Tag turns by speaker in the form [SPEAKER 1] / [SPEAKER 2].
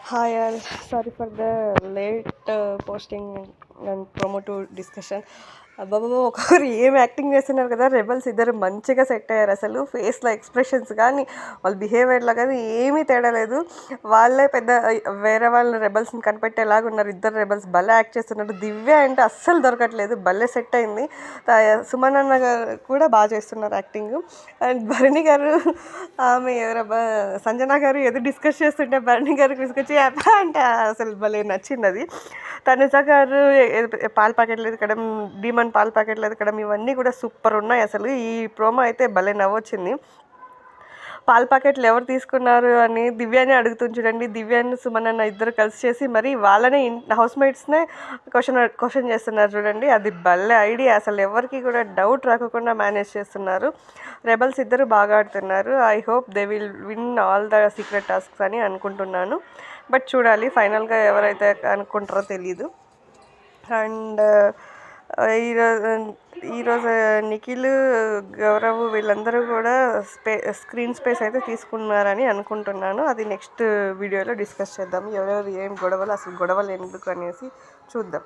[SPEAKER 1] Hi all, sorry for the late posting and promo to discussion. అబ్బాబాబా ఒక్కొక్కరు ఏం acting చేస్తున్నారు కదా. రెబల్స్ ఇద్దరు మంచిగా సెట్ అయ్యారు. అసలు ఫేస్లో ఎక్స్ప్రెషన్స్ కానీ వాళ్ళ బిహేవియర్లో కానీ ఏమీ తేడా లేదు. వాళ్ళే పెద్ద వేరే వాళ్ళ రెబల్స్ని కనిపెట్టేలాగా ఉన్నారు. ఇద్దరు రెబల్స్ భలే యాక్ట్ చేస్తున్నారు. దివ్య అంటే అస్సలు దొరకట్లేదు, భలే సెట్ అయింది. సుమన్ అన్న గారు కూడా బాగా చేస్తున్నారు యాక్టింగ్. అండ్ భరణి గారు ఆమె ఎవరబ్బా సంజన గారు ఏదో డిస్కస్ చేస్తుంటే భరణి గారికి తీసుకొచ్చి అబ్బా అంటే అసలు భలే నచ్చింది అది. తనుజ గారు పాల ప్యాకెట్లు ఎదకడం, డీమన్ పాల ప్యాకెట్లు ఎదకడం ఇవన్నీ కూడా సూపర్ ఉన్నాయి. అసలు ఈ ప్రోమో అయితే భలే నవ్వొచ్చింది. పాల ప్యాకెట్లు ఎవరు తీసుకున్నారు అని దివ్యాని అడుగుతుంది చూడండి. దివ్యాని సుమన్ అన్న ఇద్దరు కలిసి చేసి మరి వాళ్ళనే హౌస్ మేట్స్నే క్వశ్చన్ చేస్తున్నారు చూడండి. అది భలే ఐడియా. అసలు ఎవరికి కూడా డౌట్ రాకుండా మేనేజ్ చేస్తున్నారు. రెబల్స్ ఇద్దరు బాగా ఆడుతున్నారు. I hope they will win all the secret tasks అని అనుకుంటున్నాను. బట్ చూడాలి ఫైనల్గా ఎవరైతే అనుకుంటారో తెలీదు. అండ్ ఈరోజు ఈరోజు నిఖిల్, గౌరవ్ వీళ్ళందరూ కూడా స్క్రీన్ స్పేస్ అయితే తీసుకున్నారని అనుకుంటున్నాను. అది నెక్స్ట్ వీడియోలో డిస్కస్ చేద్దాం. ఎవరెవరు ఏం గొడవలు, అసలు గొడవలు ఎందుకు అనేసి చూద్దాం.